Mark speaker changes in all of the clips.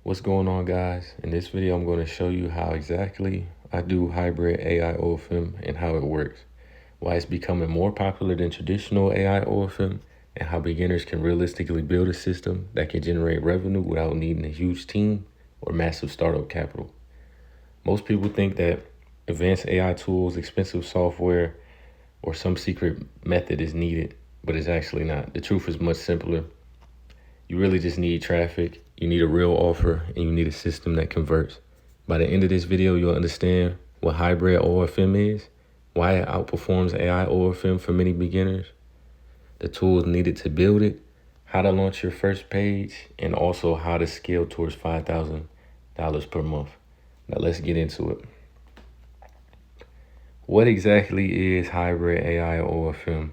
Speaker 1: What's going on, guys? In this video, I'm going to show you how exactly I do hybrid AI OFM and how it works, why it's becoming more popular than traditional AI OFM, and how beginners can realistically build a system that can generate revenue without needing a huge team or massive startup capital. Most people think that advanced AI tools, expensive software, or some secret method is needed, but it's actually not. The truth is much simpler. You really just need traffic, you need a real offer, and you need a system that converts. By the end of this video, you'll understand what hybrid OFM is, why it outperforms AI OFM for many beginners, the tools needed to build it, how to launch your first page, and also how to scale towards $5,000 per month. Now let's get into it. What exactly is hybrid AI OFM?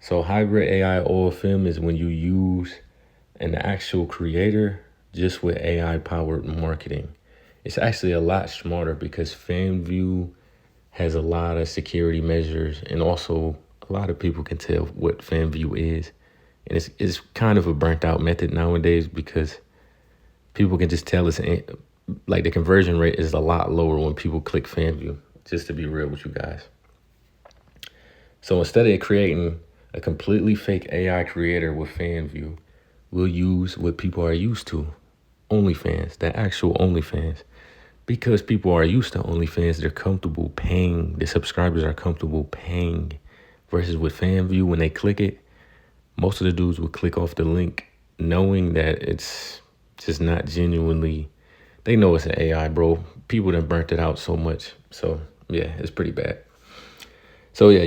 Speaker 1: So hybrid AI OFM is when you use an actual creator just with AI powered marketing. It's actually a lot smarter because FanView has a lot of security measures, and also a lot of people can tell what FanView is. And it's kind of a burnt out method nowadays because people can just tell like the conversion rate is a lot lower when people click FanView, just to be real with you guys. So instead of creating a completely fake AI creator with FanView, we'll use what people are used to, OnlyFans, the actual OnlyFans. Because people are used to OnlyFans, they're comfortable paying, the subscribers are comfortable paying. Versus with FanView, when they click it, most of the dudes will click off the link knowing that it's just not genuinely, they know it's an AI, bro. People done burnt it out so much. So yeah, it's pretty bad. So yeah,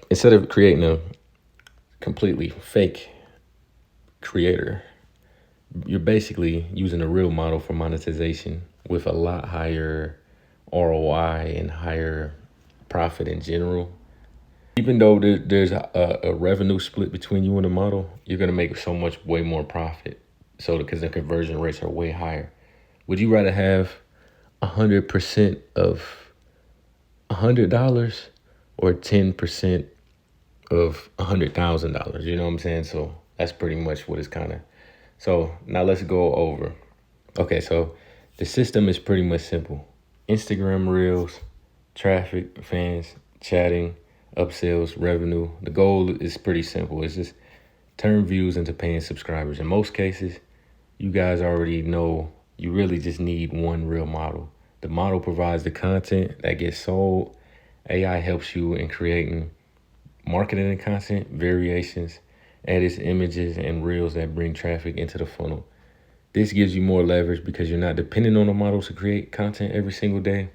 Speaker 1: instead of creating a completely fake creator, you're basically using a real model for monetization with a lot higher ROI and higher profit in general. Even though there's a revenue split between you and the model, you're going to make so much way more profit. So because the conversion rates are way higher. Would you rather have 100% of $100 or 10% of $100,000? You know what I'm saying? So that's pretty much what it's kind of. So now let's go over. Okay, so the system is pretty much simple. Instagram Reels, traffic, fans, chatting, upsells, revenue. The goal is pretty simple. It's just turn views into paying subscribers. In most cases, you guys already know you really just need one real model. The model provides the content that gets sold. AI helps you in creating marketing and content, variations, edits, images, and reels that bring traffic into the funnel. This gives you more leverage because you're not dependent on a model to create content every single day,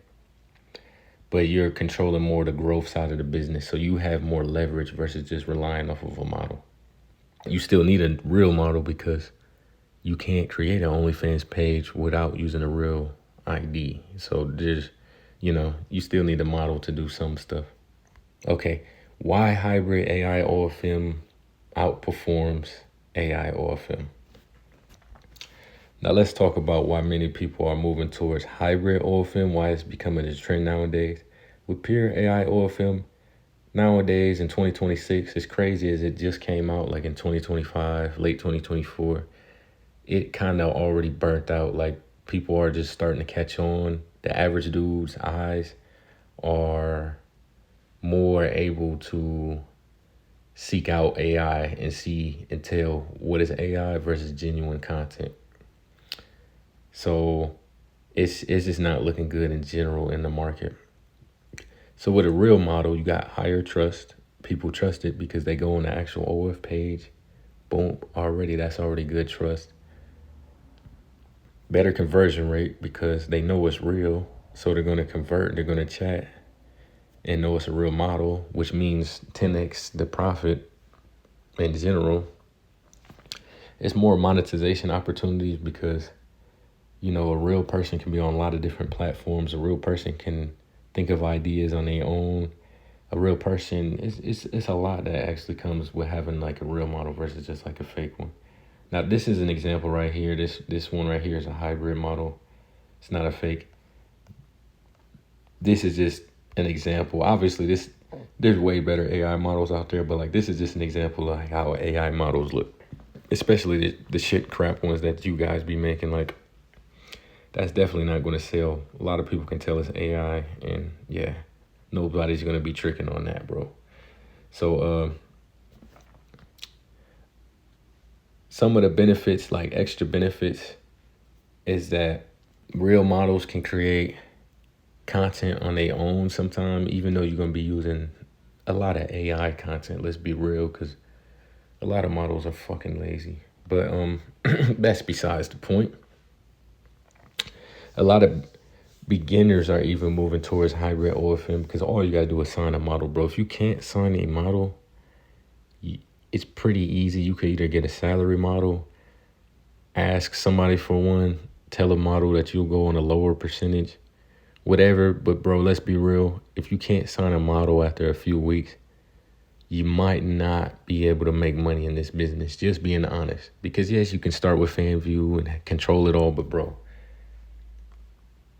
Speaker 1: but you're controlling more the growth side of the business. So you have more leverage versus just relying off of a model. You still need a real model because you can't create an OnlyFans page without using a real ID. So you still need a model to do some stuff. Okay, why hybrid AI OFM outperforms AI OFM? Now let's talk about why many people are moving towards hybrid OFM, why it's becoming a trend nowadays. With pure AI OFM, nowadays in 2026, as crazy as it just came out, like in 2025, late 2024, it kind of already burnt out. Like people are just starting to catch on. The average dude's eyes are more able to seek out AI and see and tell what is AI versus genuine content. So it's just not looking good in general in the market. So with a real model, you got higher trust. People trust it because they go on the actual OF page. Boom, that's already good trust. Better conversion rate because they know it's real. So they're going to convert, they're going to chat and know it's a real model, which means 10x the profit in general. It's more monetization opportunities because a real person can be on a lot of different platforms. A real person can think of ideas on their own. A real person, it's a lot that actually comes with having like a real model versus just like a fake one. Now, this is an example right here. This one right here is a hybrid model. It's not a fake. This is just an example. Obviously, there's way better AI models out there, but like this is just an example of how AI models look. Especially the shit crap ones that you guys be making, like that's definitely not going to sell. A lot of people can tell it's AI, and yeah, nobody's going to be tricking on that, bro. So some of the benefits, like extra benefits, is that real models can create content on their own sometime, even though you're going to be using a lot of AI content. Let's be real, because a lot of models are fucking lazy. But that's besides the point. A lot of beginners are even moving towards hybrid OFM because all you gotta do is sign a model, bro. If you can't sign a model, it's pretty easy. You could either get a salary model, ask somebody for one, tell a model that you'll go on a lower percentage, whatever. But bro, let's be real. If you can't sign a model after a few weeks, you might not be able to make money in this business. Just being honest. Because yes, you can start with fan view and control it all, but bro,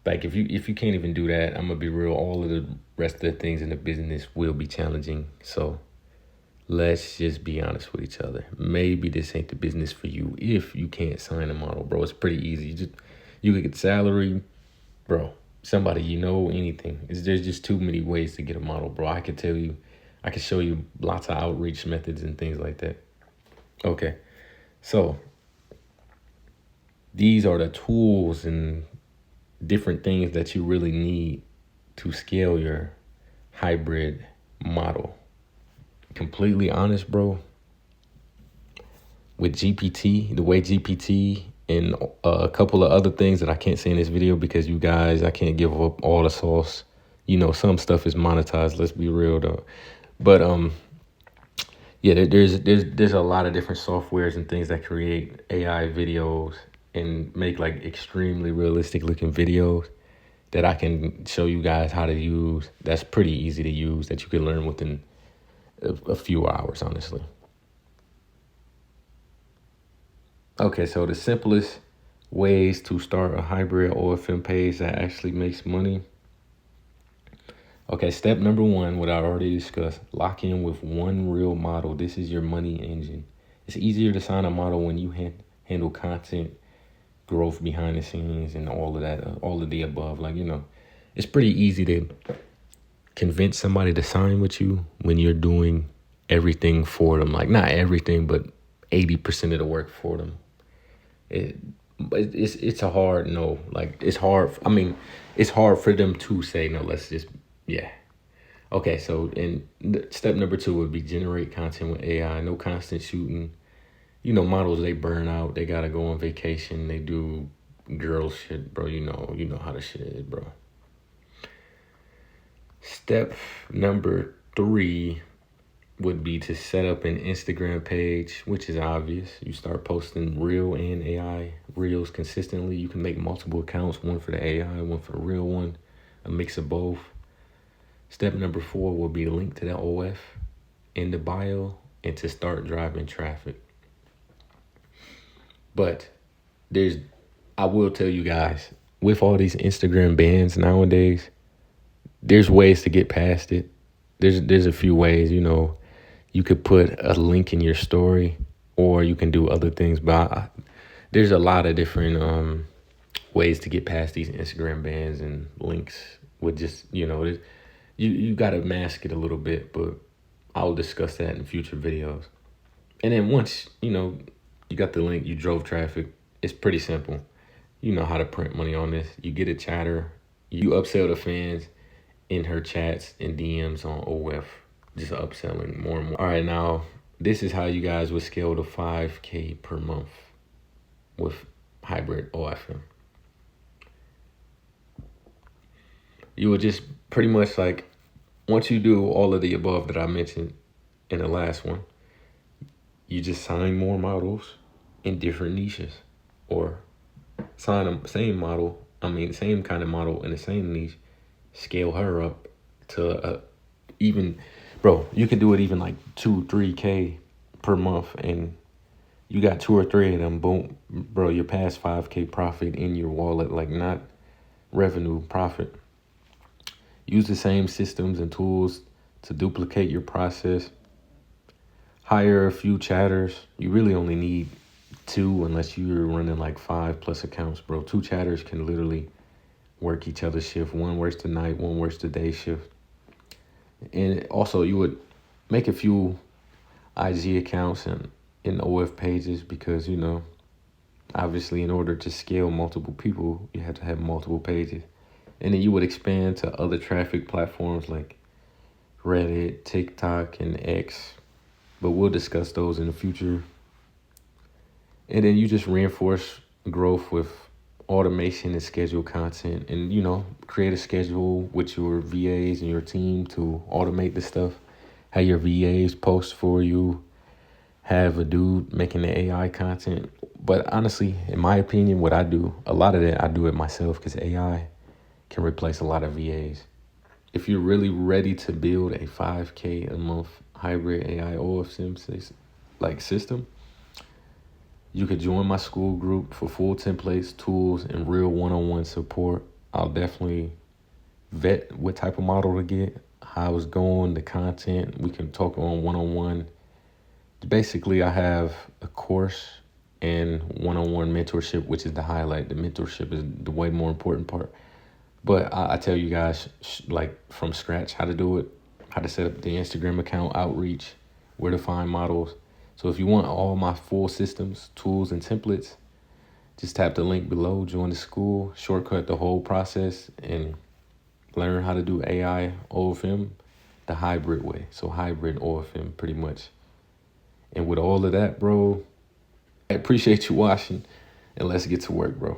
Speaker 1: like if you can't even do that, I'm gonna be real, all of the rest of the things in the business will be challenging. So let's just be honest with each other. Maybe this ain't the business for you if you can't sign a model, bro. It's pretty easy. You could get salary, bro. Somebody you know, anything. There's just too many ways to get a model, bro. I could tell you, I could show you lots of outreach methods and things like that. Okay, so these are the tools and different things that you really need to scale your hybrid model. Completely honest, bro, with GPT, the way GPT and a couple of other things that I can't say in this video because you guys, I can't give up all the sauce. You know, some stuff is monetized. Let's be real though. But yeah, there's a lot of different softwares and things that create AI videos and make like extremely realistic looking videos that I can show you guys how to use. That's pretty easy to use, that you can learn within a few hours, honestly. Okay, so the simplest ways to start a hybrid OFM page that actually makes money. Okay, step number one, what I already discussed, lock in with one real model. This is your money engine. It's easier to sign a model when you handle content, growth behind the scenes, and all of that, all of the above. Like, you know, it's pretty easy to convince somebody to sign with you when you're doing everything for them. Like, not everything, but 80% of the work for them. It's a hard no. Like, it's hard. I mean, it's hard for them to say no. Let's just, yeah. Okay, so step number two would be generate content with AI. No constant shooting. You know, models, they burn out. They gotta go on vacation. They do girl shit, bro. You know how the shit is, bro. Step number three would be to set up an Instagram page, which is obvious. You start posting real and AI reels consistently. You can make multiple accounts, one for the AI, one for the real one, a mix of both. Step number four will be link to the OF in the bio and to start driving traffic. But I will tell you guys, with all these Instagram bans nowadays, there's ways to get past it. There's a few ways, you know. You could put a link in your story, or you can do other things. But there's a lot of different ways to get past these Instagram bans and links with just, you know, you got to mask it a little bit, but I'll discuss that in future videos. And then once, you know, you got the link, you drove traffic, it's pretty simple. You know how to print money on this. You get a chatter, you upsell the fans in her chats and DMs on OF, just upselling more and more. All right, now this is how you guys would scale to 5K per month with hybrid OFM. You would just pretty much, like, once you do all of the above that I mentioned in the last one, you just sign more models in different niches, or sign a same kind of model in the same niche, scale her up to even, bro, you can do it even like 2-3K per month, and you got 2 or 3 of them, boom, bro, you're past 5K profit in your wallet, like not revenue, profit. Use the same systems and tools to duplicate your process. Hire a few chatters. You really only need two unless you're running like 5+ accounts, bro. Two chatters can literally work each other's shift. One works the night, one works the day shift. And also, you would make a few IG accounts and in OF pages because, obviously, in order to scale multiple people, you have to have multiple pages. And then you would expand to other traffic platforms like Reddit, TikTok, and X. But we'll discuss those in the future. And then you just reinforce growth with automation and schedule content and, create a schedule with your VAs and your team to automate the stuff. Have your VAs post for you. Have a dude making the AI content. But honestly, in my opinion, what I do, a lot of that I do it myself because AI can replace a lot of VAs. If you're really ready to build a 5K a month hybrid AI OFM system, you could join my school group for full templates, tools, and real one-on-one support. I'll definitely vet what type of model to get, how it's going, the content. We can talk on one-on-one. Basically, I have a course and one-on-one mentorship, which is the highlight. The mentorship is the way more important part. But I tell you guys, like from scratch, how to do it, how to set up the Instagram account, outreach, where to find models. So if you want all my full systems, tools, and templates, just tap the link below, join the school, shortcut the whole process, and learn how to do AI OFM the hybrid way. So hybrid OFM pretty much. And with all of that, bro, I appreciate you watching, and let's get to work, bro.